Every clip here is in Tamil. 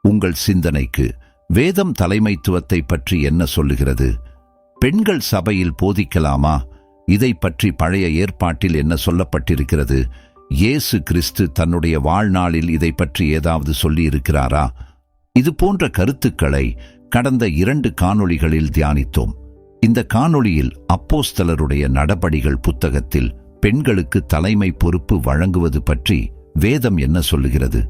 உங்கள் சிந்தனைக்கு வேதம் தலைமைத்துவத்தை பற்றி என்ன சொல்லுகிறது? பெண்கள் சபையில் போதிக்கலாமா? இதை பற்றி பழைய ஏற்பாட்டில் என்ன சொல்லப்பட்டிருக்கிறது? இயேசு கிறிஸ்து தன்னுடைய வாழ்நாளில் இதை பற்றி ஏதாவது சொல்லியிருக்கிறாரா? இது போன்ற கருத்துக்களை கடந்த 2 காணொளிகளில் தியானித்தோம். இந்த காணொளியில் அப்போஸ்தலருடைய நடபடிகள் புத்தகத்தில் பெண்களுக்கு தலைமை பொறுப்பு வழங்குவது பற்றி வேதம் என்ன சொல்லுகிறது?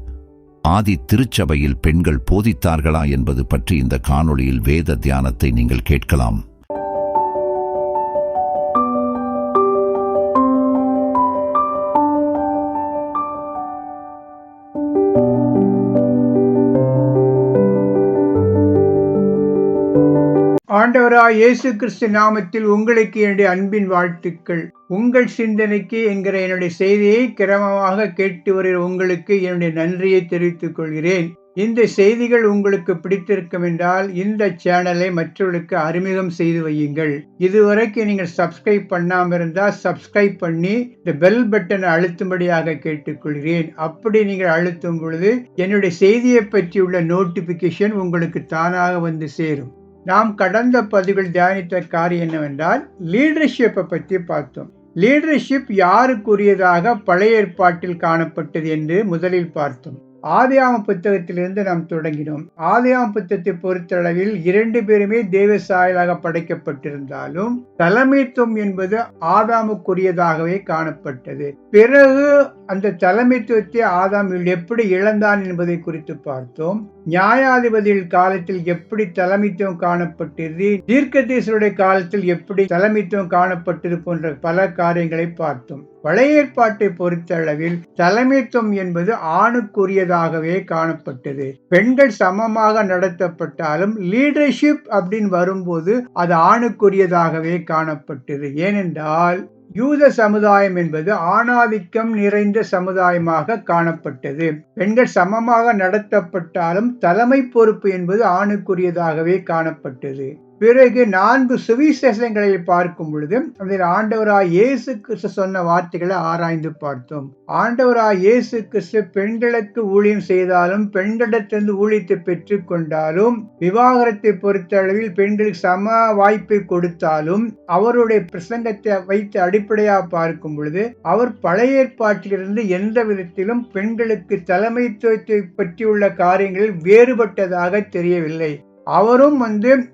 ஆதி திருச்சபையில் பெண்கள் போதித்தார்களா என்பது பற்றி இந்த காணொளியில் வேத தியானத்தை நீங்கள் கேட்கலாம். ஆண்டவராய் இயேசு கிறிஸ்து நாமத்தில் உங்களுக்கு என்னுடைய அன்பின் வாழ்த்துக்கள். உங்கள் சிந்தனைக்கு என்கிற என்னுடைய செய்தியை கிரமமாக கேட்டு வருகிற உங்களுக்கு என்னுடைய நன்றியை தெரிவித்துக் கொள்கிறேன். இந்த செய்திகள் உங்களுக்கு பிடித்திருக்கும் என்றால் இந்த சேனலை மற்றவர்களுக்கு அறிமுகம் செய்து வையுங்கள். இதுவரைக்கும் நீங்கள் சப்ஸ்கிரைப் பண்ணாமல் இருந்தால் சப்ஸ்கிரைப் பண்ணி இந்த பெல் பட்டனை அழுத்தும்படியாக கேட்டுக்கொள்கிறேன். அப்படி நீங்கள் அழுத்தும் பொழுது என்னுடைய செய்தியை பற்றியுள்ள நோட்டிபிகேஷன் உங்களுக்கு தானாக வந்து சேரும். நாம் கடந்த பதிவில் தியானித்த காரியம் என்னவென்றால் லீடர்ஷிப்பை பற்றி பார்த்தோம். லீடர்ஷிப் யாருக்குரியதாக பழைய ஏற்பாட்டில் காணப்பட்டது என்று முதலில் பார்த்தோம். ஆதியாகம புத்தகத்திலிருந்து நாம் தொடங்கினோம். ஆதியாகம புத்தகத்தை பொறுத்தளவில் 2 பேருமே தேவ சாயலாக படைக்கப்பட்டிருந்தாலும் தலைமைத்துவம் என்பது ஆதாமுக்குரியதாகவே காணப்பட்டது. பிறகு அந்த தலைமைத்துவத்தை ஆதாம் எப்படி இழந்தான் என்பதை குறித்து பார்த்தோம். நியாயாதிபதிகள் காலத்தில் எப்படி தலைமைத்துவம் காணப்பட்டது, தீர்க்கதரிசிகளுடைய காலத்தில் எப்படி தலைமைத்துவம் காணப்பட்டது போன்ற பல காரியங்களை பார்த்தோம். பழைய ஏற்பாட்டை பொறுத்தளவில் தலைமைத்துவம் என்பது ஆணுக்குரியதாகவே காணப்பட்டது. பெண்கள் சமமாக நடத்தப்பட்டாலும் லீடர்ஷிப் அப்படின்னு வரும்போது அது ஆணுக்குரியதாகவே காணப்பட்டது. ஏனென்றால் யூத சமுதாயம் என்பது ஆணாதிக்கம் நிறைந்த சமுதாயமாக காணப்பட்டது. பெண்கள் சமமாக நடத்தப்பட்டாலும் தலைமை பொறுப்பு என்பது ஆணுக்குரியதாகவே காணப்பட்டது. பிறகு 4 சுவிசேஷங்களை பார்க்கும் பொழுது அதில் ஆண்டவராய் இயேசு கிறிஸ்து சொன்ன வார்த்தைகளை ஆராய்ந்து பார்த்தோம். ஆண்டவராய் இயேசு கிறிஸ்து பெண்களுக்கு ஊழியம் செய்தாலும் பெண்களிடத்திலிருந்து ஊழியத்தை பெற்றுக் கொண்டாலும் விவாகரத்தை பொறுத்தளவில் பெண்களுக்கு சம வாய்ப்பை கொடுத்தாலும் அவருடைய பிரசங்கத்தை வைத்து அடிப்படையாக பார்க்கும் பொழுது அவர் பழைய ஏற்பாட்டிலிருந்து எந்த விதத்திலும் பெண்களுக்கு தலைமைத்துவத்தை பற்றியுள்ள காரியங்களில் வேறுபட்டதாக தெரியவில்லை. அவரும்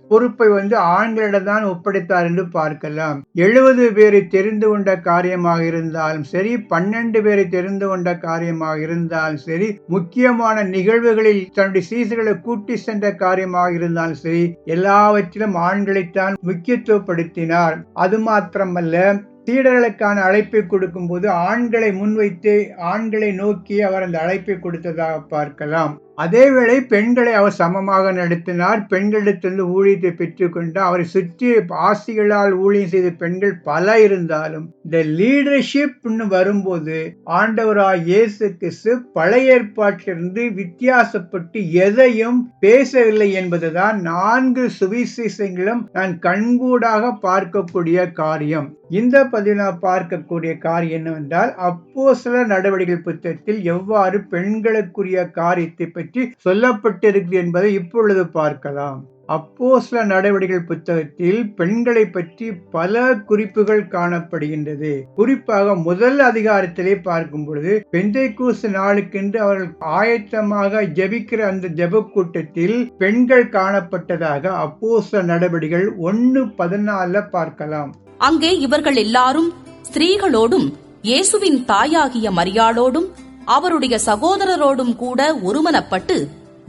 பொறுப்பை ஆண்களிடம் தான் ஒப்படைத்தார் என்று பார்க்கலாம். 70 பேரை தெரிந்து கொண்ட காரியமாக இருந்தாலும் சரி, 12 பேரை தெரிந்து கொண்ட காரியமாக இருந்தாலும் சரி, முக்கியமான நிகழ்வுகளில் தன்னுடைய சீசர்களை கூட்டி சென்ற காரியமாக இருந்தாலும் சரி, எல்லாவற்றிலும் ஆண்களைத்தான் முக்கியத்துவப்படுத்தினார். அது மாத்திரமல்ல, சீடர்களுக்கான அழைப்பை கொடுக்கும் போது ஆண்களை முன்வைத்து ஆண்களை நோக்கி அவர் அந்த அழைப்பை கொடுத்ததாக பார்க்கலாம். அதேவேளை பெண்களை அவர் சமமாக நடத்தினார். பெண்களிடத்திலிருந்து ஊழியத்தை பெற்றுக்கொண்டு அவரை சுற்றி ஆசிகளால் ஊழியம் செய்த பெண்கள் பல இருந்தாலும் இந்த லீடர்ஷிப் வரும்போது ஆண்டவராய் இயேசு கிறிஸ்து பழைய ஏற்பாட்டிலிருந்து வித்தியாசப்பட்டு எதையும் பேசவில்லை என்பதுதான் 4 சுவிசேஷங்களும் நான் கண்கூடாக பார்க்கக்கூடிய காரியம். இந்த பதிவில் பார்க்கக்கூடிய காரியம் என்னவென்றால் அப்போஸ்தலர் நடவடிக்கைகள் புத்தகத்தில் எவ்வாறு பெண்களுக்குரிய காரியத்தை பற்றி சொல்லப்பட்டிருக்கு என்பதை இப்பொழுது பார்க்கலாம். அப்போஸ்தலர் நடவடிக்கைகள் புத்தகத்தில் பெண்களை பற்றி பல குறிப்புகள் காணப்படுகின்றது. குறிப்பாக முதல் அதிகாரத்திலே பார்க்கும் பொழுது பெந்தைக்கோஸ்து நாளுக்கென்று அவர்கள் ஆயத்தமாக ஜெபிக்கிற அந்த ஜெப கூட்டத்தில் பெண்கள் காணப்பட்டதாக அப்போஸ்தலர் நடவடிக்கைகள் 1:14 பார்க்கலாம். அங்கே இவர்கள் எல்லாரும் ஸ்திரீகளோடும் இயேசுவின் தாயாகிய மரியாளோடும் அவருடைய சகோதரரோடும் கூட ஒருமனப்பட்டு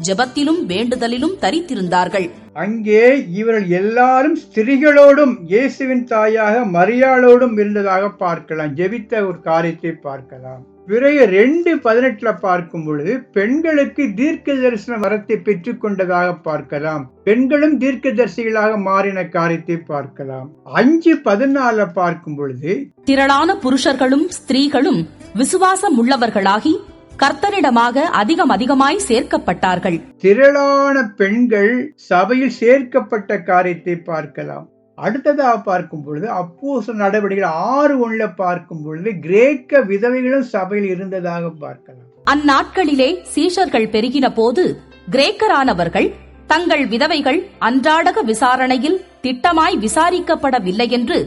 ஜெபத்திலும் வேண்டுதலிலும் தரித்திருந்தார்கள். அங்கே இவர்கள் எல்லாரும் ஸ்திரீகளோடும் இயேசுவின் தாயாக மரியாளோடும் இருந்ததாக பார்க்கலாம். ஜெபித்த ஒரு காரியத்தை பார்க்கலாம். பிறகு 2:18 பார்க்கும் பொழுது பெண்களுக்கு தீர்க்க தரிசன வரத்தை பெற்றுக் கொண்டதாக பார்க்கலாம். பெண்களும் தீர்க்கதரிசிகளாக மாறின காரியத்தை பார்க்கலாம். 5:14 பார்க்கும் பொழுது திரளான புருஷர்களும் ஸ்திரீகளும் விசுவாசம் உள்ளவர்களாகி கர்த்தரிடமாக அதிகமாய் சேர்க்கப்பட்டார்கள். திரளான பெண்கள் சபையில் சேர்க்கப்பட்ட காரியத்தை பார்க்கலாம். அடுத்ததாக பார்க்கும் பொழுது அப்போஸ்தலர் நடவடிக்கைகள் 6:1 பார்க்கும் பொழுது கிரேக்க விதவைகளும் சபையில் இருந்ததாக பார்க்கலாம். அந்நாட்களிலே சீஷர்கள் பெருகின போது கிரேக்கரானவர்கள் தங்கள் விதவைகள் அன்றாடக விசாரணையில் திட்டமாய் விசாரிக்கப்படவில்லை என்று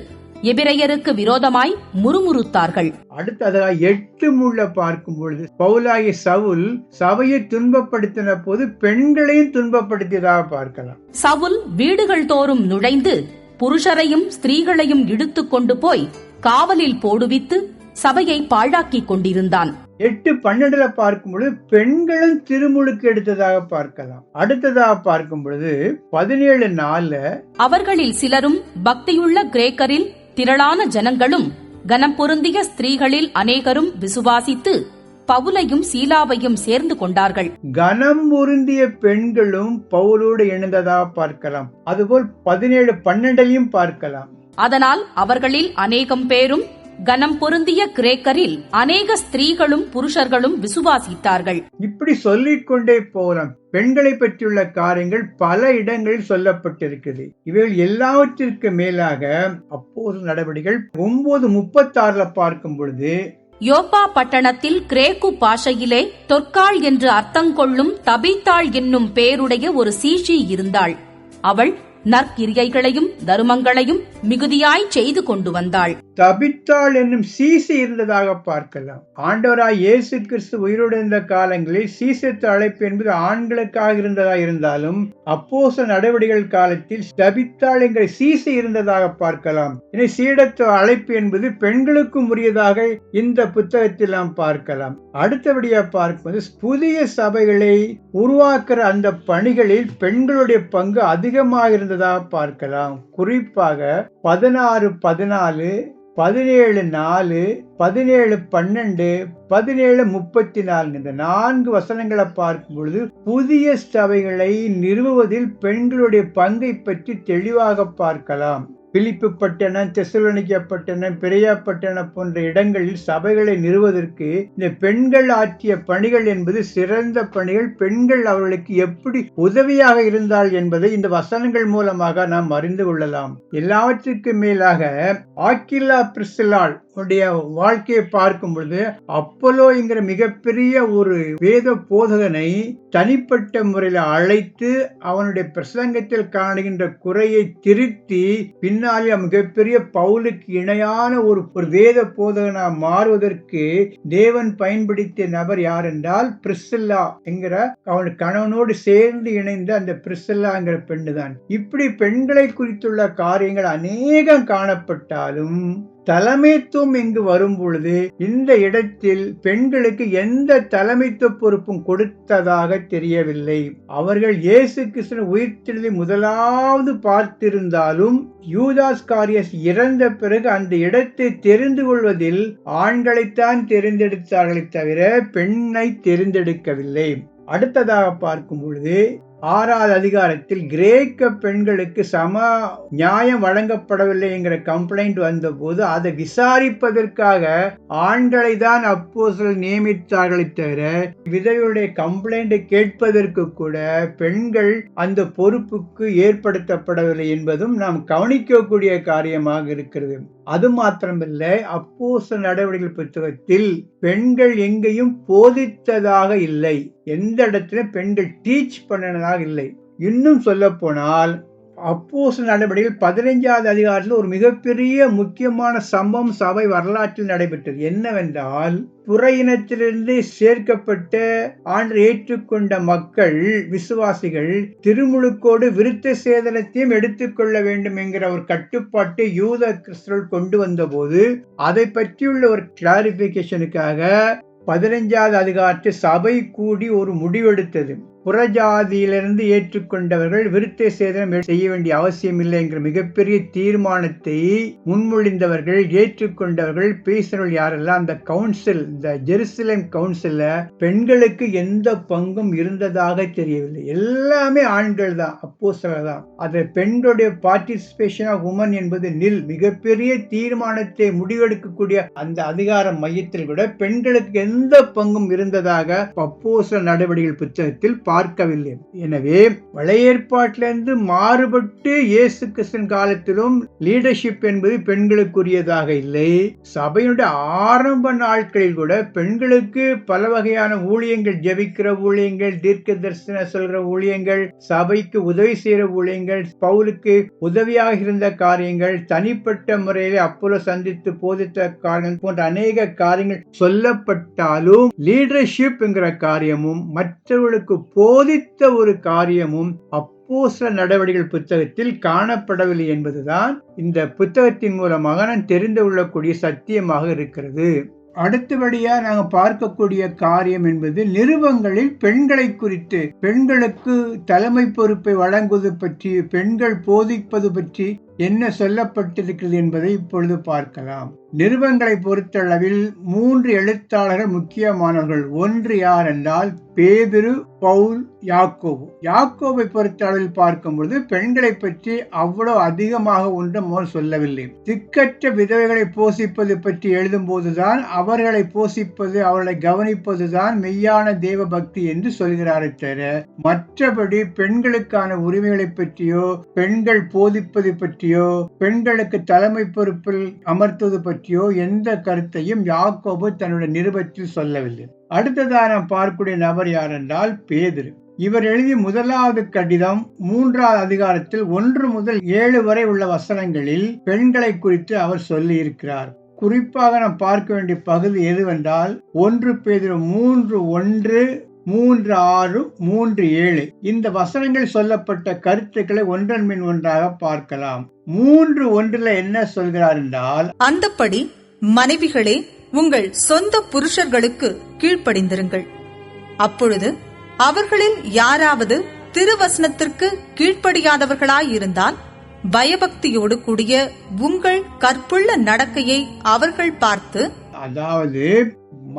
எபிரெயருக்கு விரோதமாய் முறுமுறுத்தார்கள். அடுத்ததாக 8 பார்க்கும் பொழுது பவுலாகிய சவுல் சபையை துன்பப்படுத்தின போது பெண்களையும் துன்பப்படுத்தியதாக பார்க்கலாம். சவுல் வீடுகள் தோறும் நுழைந்து புருஷரையும் ஸ்திரீகளையும் இழுத்துக் கொண்டு போய் காவலில் போடுவித்து சபையை பாழாக்கிக் கொண்டிருந்தான். 8:12 பார்க்கும் பொழுது பெண்களும் திருமுழுக்கு எடுத்ததாக பார்க்கலாம். அடுத்ததாக பார்க்கும் பொழுது 17:4 அவர்களில் சிலரும் பக்தியுள்ள கிரேக்கரில் திரளான ஜனங்களும் கனம் பொருந்திய ஸ்திரீகளில் அநேகரும் விசுவாசித்து பவுலையும் சீலாவையும் சேர்ந்து கொண்டார்கள். கனம் பொருந்திய பெண்களும் பவுலோடு இணைந்ததாக பார்க்கலாம். அதுபோல் 17:12 பார்க்கலாம். அதனால் அவர்களில் அநேகம் பேரும் கனம் பொருந்திய கிரேக்கரில் அநேக ஸ்திரீகளும் புருஷர்களும் விசுவாசித்தார்கள். இப்படி சொல்லிக்கொண்டே போகலாம். பெண்களை பற்றியுள்ள காரியங்கள் பல இடங்களில் சொல்லப்பட்டிருக்கிறது. இவைகள் எல்லாவற்றிற்கு மேலாக அப்போஸ்தலர் நடவடிக்கைகள் 9:36 பார்க்கும் பொழுது யோப்பா பட்டணத்தில் கிரேக்கு பாஷையிலே தொற்காள் என்று அர்த்தங்கொள்ளும் தபீத்தாள் என்னும் பேருடைய ஒரு சீஷி இருந்தாள். அவள் நற்கிரியைகளையும் தருமங்களையும் மிகுதியாய் செய்து கொண்டு வந்தாள். தபித்தாள் என்னும் சீசை இருந்ததாக பார்க்கலாம். ஆண்டவராய் இயேசு கிறிஸ்து உயிரோடு இருந்த காலங்களில் சீசத்து அழைப்பு என்பது ஆண்களுக்காக இருந்ததாக இருந்தாலும் அப்போஸ்தலர் நடவடிக்கைகள் காலத்தில் தபித்தாள் என்கிற சீசை இருந்ததாக பார்க்கலாம். இனி சீடத்துவ அழைப்பு என்பது பெண்களுக்கும் உரியதாக இந்த புத்தகத்தில் நாம் பார்க்கலாம். அடுத்தபடியா பார்க்கும்போது புதிய சபைகளை உருவாக்குற அந்த பணிகளில் பெண்களுடைய பங்கு அதிகமாக இருந்ததாக பார்க்கலாம். குறிப்பாக 16:14, 17:4, 17:12, 17:34 இந்த 4 வசனங்களை பார்க்கும் பொழுது புதிய சபைகளை நிறுவுவதில் பெண்களுடைய பங்கை பற்றி தெளிவாக பார்க்கலாம். பிலிப்பு பட்டணம், தெசலோனிக்கே பட்டணம், பெரியா பட்டணம் போன்ற இடங்களில் சபைகளை நிறுவதற்கு இந்த பெண்கள் ஆற்றிய பணிகள் என்பது சிறந்த பணிகள். பெண்கள் அவர்களுக்கு எப்படி உதவியாக இருந்தால் என்பதை இந்த வசனங்கள் மூலமாக நாம் அறிந்து கொள்ளலாம். எல்லாவற்றுக்கும் மேலாக ஆக்கில்லா பிரிஸ்சில்லாள் உடைய வாழ்க்கையை பார்க்கும் பொழுது அப்போலோ என்கிற மிகப்பெரிய ஒரு வேத போதகனை தனிப்பட்ட முறையில் அழைத்து அவனுடைய பிரசங்கத்தில் காணுகின்ற குறையை திருத்தி பின்னாலே மிகப்பெரிய பவுலுக்கு இணையான ஒரு வேத போதகனாக மாறுவதற்கு தேவன் பயன்படுத்திய நபர் யார் என்றால் பிரிஸ்சில்லா என்கிற அவன் கணவனோடு சேர்ந்து இணைந்த அந்த பிரிஸ்சில்லா என்கிற பெண்ணு தான். இப்படி பெண்களை குறித்துள்ள காரியங்கள் அநேகம் காணப்பட்டாலும் தலைமைத்துவம் இங்கு வரும் பொழுது இந்த இடத்தில் பெண்களுக்கு எந்த தலைமைத்துவ பொறுப்பும் கொடுத்ததாக தெரியவில்லை. அவர்கள் இயேசு கிறிஸ்துவின் உயிர்த்தெழுதலை முதலாவது பார்த்திருந்தாலும் யூதாஸ் காரியஸ் இறந்த பிறகு அந்த இடத்தை தெரிந்து கொள்வதில் ஆண்களைத்தான் தெரிந்தெடுத்தார்களே தவிர பெண்ணை தெரிந்தெடுக்கவில்லை. அடுத்ததாக பார்க்கும் பொழுது 6வது அதிகாரத்தில் கிரேக்க பெண்களுக்கு சம நியாயம் வழங்கப்படவில்லை என்கிற கம்ப்ளைண்ட் வந்த போது அதை விசாரிப்பதற்காக ஆண்களை தான் அப்போஸ்தலர் நியமித்தார்களே தவிர விதவையுடைய கம்ப்ளைண்டை கேட்பதற்கு கூட பெண்கள் அந்த பொறுப்புக்கு ஏற்படுத்தப்படவில்லை என்பதும் நாம் கவனிக்கக்கூடிய காரியமாக இருக்கிறது. அது மாத்திரமில்லை, அப்போஸ்தலர் நடவடிக்கைகள் புத்தகத்தில் பெண்கள் எங்கேயும் போதித்ததாக இல்லை. எந்த இடத்திலும் பெண்கள் டீச் பண்ணதாக இல்லை. இன்னும் சொல்ல போனால் அப்போஸ்தலர் நடவடிக்கைகள் 15வது அதிகாரத்தில் ஒரு மிகப்பெரிய முக்கியமான சம்பவம் சபை வரலாற்றில் நடைபெற்றது. என்னவென்றால் புற இனத்திலிருந்து சேர்க்கப்பட்ட ஆண்டு ஏற்றுக்கொண்ட மக்கள் விசுவாசிகள் திருமுழுக்கோடு விருத்த சேதனத்தையும் எடுத்துக்கொள்ள வேண்டும் என்கிற ஒரு கட்டுப்பாட்டை யூத கிறிஸ்தவர்கள் கொண்டு வந்த போது அதை பற்றியுள்ள ஒரு கிளாரிபிகேஷனுக்காக 15வது அதிகாரத்தில் சபை கூடி ஒரு முடிவெடுத்தது. புறஜாதியிலிருந்து ஏற்றுக்கொண்டவர்கள் விருத்த சேதனம் செய்ய வேண்டிய அவசியம் இல்லை என்கிற மிகப்பெரிய தீர்மானத்தை முன்மொழிந்தவர்கள், ஏற்றுக்கொண்டவர்கள், பேசினவர்கள் யாரெல்லாம் அந்த கவுன்சில், இந்த ஜெருசலேம் கவுன்சில்ல பெண்களுக்கு எந்த பங்கும் இருந்ததாக தெரியவில்லை. எல்லாமே ஆண்கள் தான், அப்போஸ்தலர் தான். அது பெண்களுடைய பார்ட்டிசிபேஷன் ஆஃப் உமன் என்பது நில். மிகப்பெரிய தீர்மானத்தை முடிவெடுக்கக்கூடிய அந்த அதிகார மையத்தில் கூட பெண்களுக்கு எந்த பங்கும் இருந்ததாக அப்போஸ்தலர் நடவடிக்கைகள் புத்தகத்தில் பார்க்கவில்லை. எனவே பழைய ஏற்பாட்டிலிருந்து மாறுபட்டு இயேசு கிறிஸ்துவின் காலத்திலும் லீடர்ஷிப் என்பது பெண்களுக்குரியதாக இல்லை. சபையுடைய ஆரம்ப நாட்களில் கூட பெண்களுக்கு பல வகையான ஊழியங்கள், ஜெபிக்கிற ஊழியங்கள், தீர்க்க தரிசனம் சொல்கிற ஊழியங்கள், சபைக்கு உதவி செய்கிற ஊழியங்கள், பவுலுக்கு உதவியாக இருந்த காரியங்கள், தனிப்பட்ட முறையில் அப்போலோ சந்தித்து போதித்த காரியங்கள் போன்ற அநேக காரியங்கள் சொல்லப்பட்டாலும் லீடர்ஷிப் என்கிற காரியமும் மற்றவர்களுக்கு போதித்த ஒரு காரியமும் அப்போஸ்தலர் நடவடிக்கைகள் புத்தகத்தில் காணப்படவில்லை என்பதுதான் இந்த புத்தகத்தின் மூலமாக நான் தெரிந்து கொள்ளக்கூடிய சத்தியமாக இருக்கிறது. அடுத்தபடியா நாங்கள் பார்க்கக்கூடிய காரியம் என்பது நிருபங்களில் பெண்களை குறித்து, பெண்களுக்கு தலைமை பொறுப்பை வழங்குவது பற்றி, பெண்கள் போதிப்பது பற்றி என்ன சொல்லப்பட்டிருக்கிறது என்பதை இப்பொழுது பார்க்கலாம். நிருபங்களை பொறுத்தளவில் 3 எழுத்தாளர்கள் முக்கியமானவர்கள். ஒன்று யார் என்றால் பேதுரு, பவுல், யாக்கோபு. யாக்கோபை பொறுத்தளவில் பார்க்கும்போது பெண்களை பற்றி அவ்வளவு அதிகமாக ஒன்றும் சொல்லவில்லை. திக்கற்ற விதவைகளை போஷிப்பது பற்றி எழுதும் போதுதான் அவர்களை போஷிப்பது, அவர்களை கவனிப்பதுதான் மெய்யான தேவ பக்தி என்று சொல்கிறாரே தவிர மற்றபடி பெண்களுக்கான உரிமைகளை பற்றியோ, பெண்கள் போதிப்பது பற்றியோ, பெண்களுக்கு தலைமை பொறுப்பில் அமர்த்துவது பற்றியோ எந்த கருத்தையும் யாக்கோபு தன்னுடைய நிருபத்தில் சொல்லவில்லை. அடுத்ததாக நாம் பார்க்கக்கூடிய நபர் யார் என்றால் பேதுரு. இவர் எழுதிய முதலாவது கடிதம் 3வது அதிகாரத்தில் 1 முதல் 7 வரை உள்ள வசனங்களில் பெண்களை குறித்து அவர் சொல்லி இருக்கிறார். குறிப்பாக நாம் பார்க்க வேண்டிய பகுதி எதுவென்றால் 1 பேதுரு 3:1, 3:6, 3:7 இந்த வசனங்கள் சொல்லப்பட்ட கருத்துக்களை ஒன்றன் பின் ஒன்றாக பார்க்கலாம். 3:1 என்ன சொல்கிறார் என்றால், அந்தப்படி மனைவிகளே உங்கள் சொந்த புருஷர்களுக்கு கீழ்ப்படிந்திருங்கள். அப்பொழுது அவர்களில் யாராவது திருவசனத்திற்கு கீழ்ப்படியாதவர்களாயிருந்தால் பயபக்தியோடு கூடிய உங்கள் கற்புள்ள நடக்கையை அவர்கள் பார்த்து, அதாவது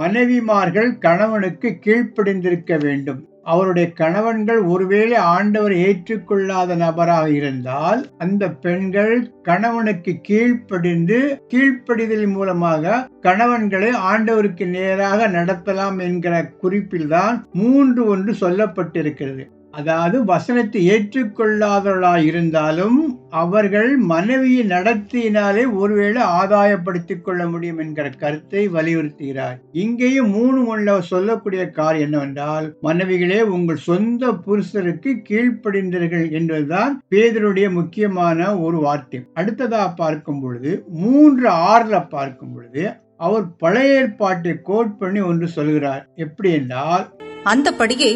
மனைவிமார்கள் கணவனுக்கு கீழ்ப்படிந்திருக்க வேண்டும். அவருடைய கணவன்கள் ஒருவேளை ஆண்டவரை ஏற்றுக்கொள்ளாத நபராக இருந்தால் அந்த பெண்கள் கணவனுக்கு கீழ்ப்படிதலின் மூலமாக கணவன்களை ஆண்டவருக்கு நேராக நடத்தலாம் என்கிற குறிப்பில்தான் 3:1 சொல்லப்பட்டிருக்கிறது. அதாவது வசனத்தை ஏற்றுக்கொள்ளாதவர்களாக இருந்தாலும் அவர்கள் மனைவியின் நடத்தியினாலே ஒருவேளை ஆதாயப்படுத்திக் கொள்ள முடியும் என்கிற கருத்தை வலியுறுத்துகிறார். இங்கேயும் 3:1 சொல்லக்கூடிய காரியம் என்னவென்றால், மனைவிகளே உங்கள் சொந்த புருஷருக்கு கீழ்ப்படிந்தீர்கள் என்பதுதான் பேதுருடைய முக்கியமான ஒரு வார்த்தை. அடுத்ததாக பார்க்கும் பொழுது 3:6 பார்க்கும் பொழுது அவர் பழைய ஏற்பாட்டை கோட் பண்ணி ஒன்று சொல்கிறார். எப்படி என்றால், அந்தபடியே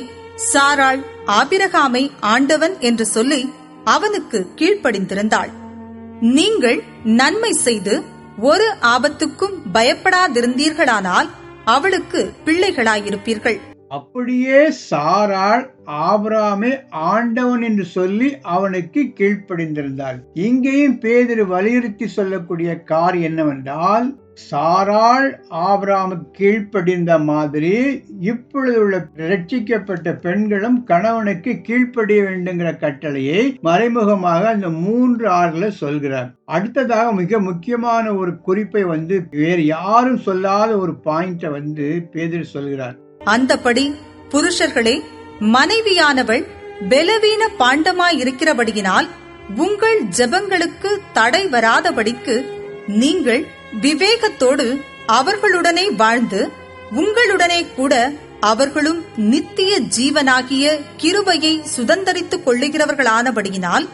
சாராள் ஆபிரகாமை ஆண்டவன் என்று சொல்லி அவனுக்கு கீழ்ப்படிந்திருந்தாள். நீங்கள் நன்மை செய்து ஒரு ஆபத்துக்கும் பயப்படாதிருந்தீர்களானால் அவளுக்கு பிள்ளைகளாயிருப்பீர்கள். அப்படியே சாராள் ஆபிரகாமை ஆண்டவன் என்று சொல்லி அவனுக்கு கீழ்ப்படிந்திருந்தாள். இங்கேயும் பேதுரு வலியுறுத்தி சொல்லக்கூடிய காரியம் என்னவென்றால், சாராள் ஆபிரகாமுக்கு கீழ்ப்படிந்த மாதிரி இப்பொழுது உள்ள ரட்சிக்கப்பட்ட பெண்களும் கணவனுக்கு கீழ்ப்படிய வேண்டுங்கிற கட்டளையை மறைமுகமாக அந்த 3:6 சொல்கிறார். அடுத்ததாக மிக முக்கியமான ஒரு குறிப்பை வேறு யாரும் சொல்லாத ஒரு பாயிண்ட பேதுரு சொல்கிறார். அந்தபடி புருஷர்களே, மனைவியானவள் பலவீன பாண்டமாயிருக்கிறபடியினால் உங்கள் ஜெபங்களுக்கு தடை வராதபடிக்கு நீங்கள் விவேகத்தோடு அவர்களுடனே வாழ்ந்து உங்களுடனே கூட அவர்களும் நித்திய ஜீவனாகிய கிருபையை சுதந்தரித்துக் கொள்ளுகிறவர்களானபடியினால்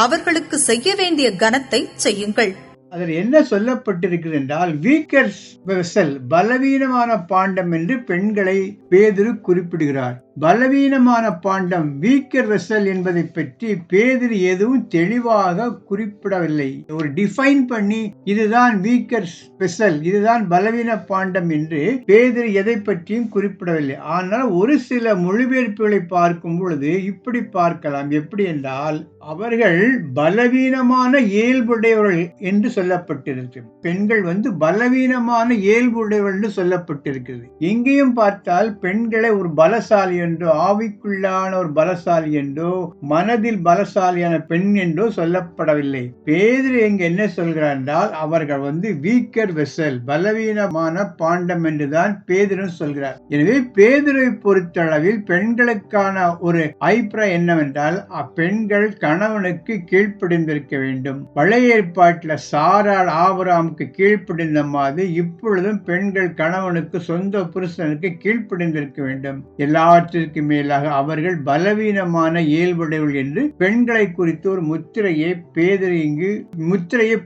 அவர்களுக்கு செய்ய வேண்டிய கனத்தை செய்யுங்கள். அதில் என்ன சொல்லப்பட்டிருக்கிறது என்றால், வீக்கர் வெசல், பலவீனமான பாண்டம் என்று பெண்களை பேதுரு குறிப்பிடுகிறார். பலவீனமான பாண்டம், வீக்கர் வெசல் என்பதை பற்றி பேதுரு எதுவும் தெளிவாக குறிப்பிடவில்லை. ஒரு டிஃபைன் பண்ணி இதுதான் வீக்கர் வெசல், இதுதான் பலவீன பாண்டம் என்று பேதுரு எதை பற்றியும் குறிப்பிடவில்லை. ஆனால் ஒரு சில மொழிபெயர்ப்புகளை பார்க்கும் பொழுது இப்படி பார்க்கலாம். எப்படி என்றால், அவர்கள் பலவீனமான இயல்புடையவர்கள் என்று சொல்லப்பட்டிருக்கிறது. பெண்கள் பலவீனமான இயல்புடையவர்கள் என்று சொல்லப்பட்டிருக்கிறது. எங்கேயும் பார்த்தால் பெண்களை ஒரு பலசாலி என்றோ, ஆவிக்குள்ளான ஒரு பலசாலி என்றோ, மனதில் பலசாலியான பெண் என்றோ சொல்லப்படவில்லை. பேதுரு இங்கு என்ன சொல்கிறார் என்றால், அவர்கள் வீக்கர் வெசல், பலவீனமான பாண்டம் என்றுதான் பேதுரு சொல்கிறார். எனவே பேதுருவை பொறுத்தளவில் பெண்களுக்கான ஒரு அபிப்பிராயம் என்னவென்றால், அப்பெண்கள் கணவனுக்கு கீழ்ப்படிந்திருக்க வேண்டும். பழைய ஏற்பாட்டில் சாராள் ஆபிரகாமுக்கு கீழ்ப்படிந்த மாதிரி இப்பொழுதும் பெண்கள் கணவனுக்கு, சொந்த புருஷனுக்கு கீழ்ப்படிந்திருக்க வேண்டும். எல்லாவற்றிற்கு மேலாக அவர்கள் பலவீனமான இயல்புடையவர்கள் என்று பெண்களை குறித்து ஒரு முத்திரையை பேதுரு இங்கு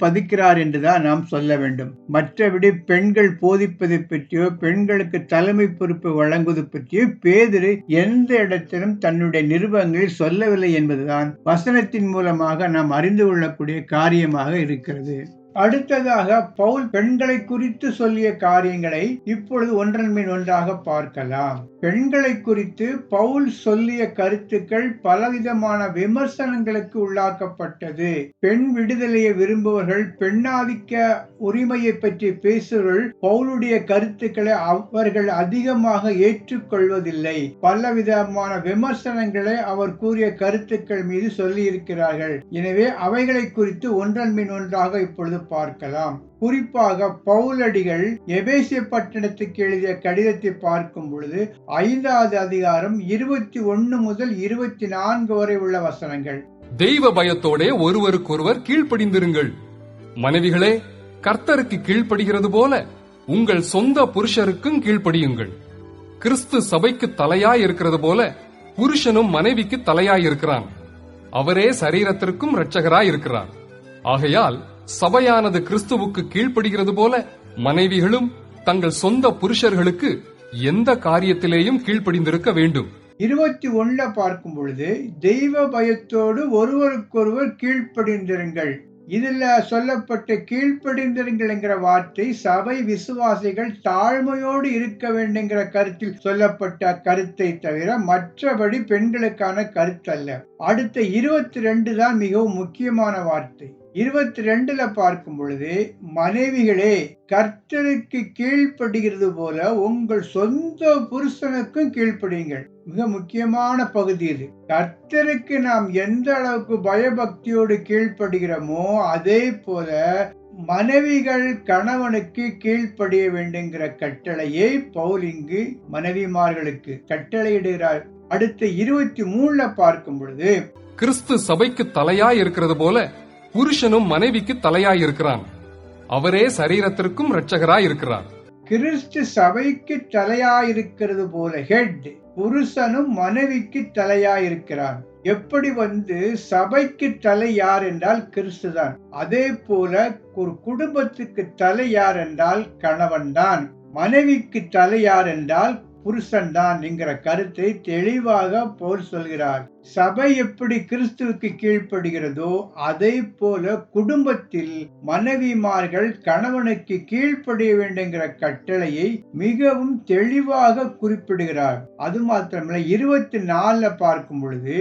பதிக்கிறார் என்றுதான் நாம் சொல்ல வேண்டும். மற்றபடி பெண்கள் போதிப்பதை பற்றியோ, பெண்களுக்கு தலைமை பொறுப்பு வழங்குவது பற்றியோ பேதுரு எந்த இடத்திலும் தன்னுடைய நிருபங்களில் சொல்லவில்லை என்பதுதான் வசனத்தின் மூலமாக நாம் அறிந்து கொள்ளக்கூடிய காரியமாக இருக்கிறது. அடுத்ததாக பவுல் பெண்களை குறித்து சொல்லிய காரியங்களை இப்பொழுது ஒன்றன் மேல் ஒன்றாக பார்க்கலாம். பெண்களை குறித்து பவுல் சொல்லிய கருத்துக்கள் பலவிதமான விமர்சனங்களுக்கு உள்ளாக்கப்பட்டது. பெண் விடுதலையை விரும்புவர்கள், பெண்ணாதிக்க உரிமையை பற்றி பேசுவர்கள் பவுலுடைய கருத்துக்களை அவர்கள் அதிகமாக ஏற்றுக்கொள்வதில்லை. பலவிதமான விமர்சனங்களை அவர் கூறிய கருத்துக்கள் மீது சொல்லி இருக்கிறார்கள். எனவே அவைகளை குறித்து ஒன்றன் மேல் ஒன்றாக இப்பொழுது பார்க்கலாம். குறிப்பாக பவுலடிகள் எபேசிய பட்டணத்துக்கு எழுதிய கடிதத்தை பார்க்கும் பொழுது 5வது அதிகாரம் 21 முதல் 24 வரை உள்ள வசனங்கள். தெய்வ பயத்தோட ஒருவருக்கொருவர் கீழ்ப்படிந்திருங்கள். மனைவிகளே, கர்த்தருக்கு கீழ்ப்படுகிறது போல உங்கள் சொந்த புருஷருக்கும் கீழ்ப்படியுங்கள். கிறிஸ்து சபைக்கு தலையாய் இருக்கிறது போல புருஷனும் மனைவிக்கு தலையாய் இருக்கிறான். அவரே சரீரத்திற்கும் இரட்சகராய் இருக்கிறார். ஆகையால் சபையானது கிறிஸ்துவுக்கு கீழ்ப்படுகிறது போல மனைவிகளும் தங்கள் சொந்த புருஷர்களுக்கு எந்த காரியத்திலேயும் கீழ்ப்படிந்திருக்க வேண்டும். 21 பார்க்கும் பொழுது தெய்வ பயத்தோடு ஒருவருக்கொருவர் கீழ்ப்படிந்திருங்கள். இதுல சொல்லப்பட்ட கீழ்ப்படிந்திருங்கள் என்கிற வார்த்தை சபை விசுவாசிகள் தாழ்மையோடு இருக்க வேண்டுங்கிற கருத்தில் சொல்லப்பட்ட கருத்தை தவிர மற்றபடி பெண்களுக்கான கருத்து அல்ல. அடுத்த 22 தான் மிகவும் முக்கியமான வார்த்தை. 22 பார்க்கும் பொழுது, மனைவிகளே கர்த்தருக்கு கீழ்ப்படுகிறது போல உங்கள் சொந்த புருஷனுக்கும் கீழ்ப்படியுங்கள். மிக முக்கியமான பகுதி இது. கர்த்தருக்கு நாம் எந்த அளவுக்கு பயபக்தியோடு கீழ்ப்படுகிறோமோ அதே போல மனைவிகள் கணவனுக்கு கீழ்ப்படிய வேண்டுங்கிற கட்டளையை பவுல் இங்கு மனைவிமார்களுக்கு கட்டளையிடுகிறார். அடுத்த 23 பார்க்கும் பொழுது, கிறிஸ்து சபைக்கு தலையாய் இருக்கிறது போல புருஷனும் மனைவிக்கு தலையாய் இருக்கிறான். அவரே சரீரத்திற்கும் இரட்சகராய் இருக்கிறார். கிறிஸ்து சபைக்கு தலையாயிருக்கிறது போல ஹெட், புருஷனும் மனைவிக்கு தலையாயிருக்கிறான். எப்படி சபைக்கு தலை யார் என்றால் கிறிஸ்து தான். அதே போல ஒரு குடும்பத்துக்கு தலை யார் என்றால் கணவன் தான். மனைவிக்கு தலை யார் என்றால் புருஷன் தான் என்கிற கருத்தை தெளிவாக பவுல் சொல்கிறார். சபை எப்படி கிறிஸ்துவுக்கு கீழ்ப்படுகிறதோ அதே போல குடும்பத்தில் மனைவிமார்கள் கணவனுக்கு கீழ்ப்படிய வேண்டுங்கிற கட்டளையை மிகவும் தெளிவாக குறிப்பிடுகிறார். அது மாத்திரமல்ல, 24 பார்க்கும் பொழுது,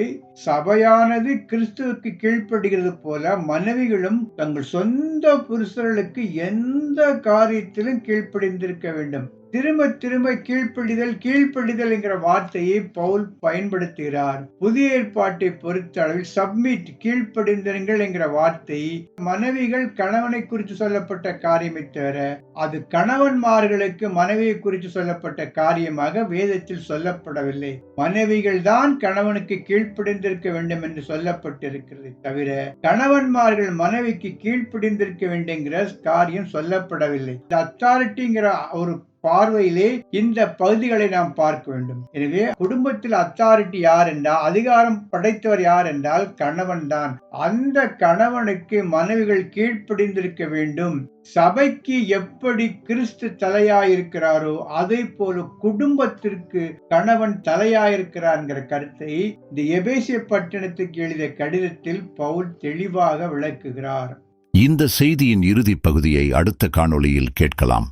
சபையானது கிறிஸ்துவுக்கு கீழ்ப்படுகிறது போல மனைவிகளும் தங்கள் சொந்த புருஷர்களுக்கு எந்த காரியத்திலும் கீழ்ப்படிந்திருக்க வேண்டும். திரும்ப திரும்ப கீழ்ப்படிதல் என்கிற வார்த்தையை பவுல் பயன்படுத்துகிறார். புதிய ஏற்பாட்டை பொறுத்த அளவில் சப்மிட், கீழ்ப்படிந்திருங்கள் என்கிற வார்த்தை மனைவிகள் கணவனை குறித்து சொல்லப்பட்ட காரியத்தை தவிர அது கணவன்மார்களுக்கு மனைவியை குறித்து சொல்லப்பட்ட காரியமாக வேதத்தில் சொல்லப்படவில்லை. மனைவிகள் தான் கணவனுக்கு கீழ்ப்படிந்திருக்க வேண்டும் என்று சொல்லப்பட்டிருக்கிறது தவிர கணவன்மார்கள் மனைவிக்கு கீழ்ப்படிந்திருக்க வேண்டுங்கிற காரியம் சொல்லப்படவில்லை. இந்த அத்தாரிட்டிங்கிற ஒரு பார்வையிலே இந்த பகுதிகளை நாம் பார்க்க வேண்டும். எனவே குடும்பத்தில் அத்தாரிட்டி யார் என்றால், அதிகாரம் படைத்தவர் யார் என்றால் கணவன் தான். அந்த கணவனுக்கு மனைவிகள் கீழ்ப்படிந்திருக்க வேண்டும். சபைக்கு எப்படி கிறிஸ்து தலையாயிருக்கிறாரோ அதே போல குடும்பத்திற்கு கணவன் தலையாயிருக்கிறார் என்கிற கருத்தை இந்த எபேசிய பட்டணத்துக்கு எழுதிய கடிதத்தில் பவுல் தெளிவாக விளக்குகிறார். இந்த செய்தியின் இறுதிப் பகுதியை அடுத்த காணொளியில் கேட்கலாம்.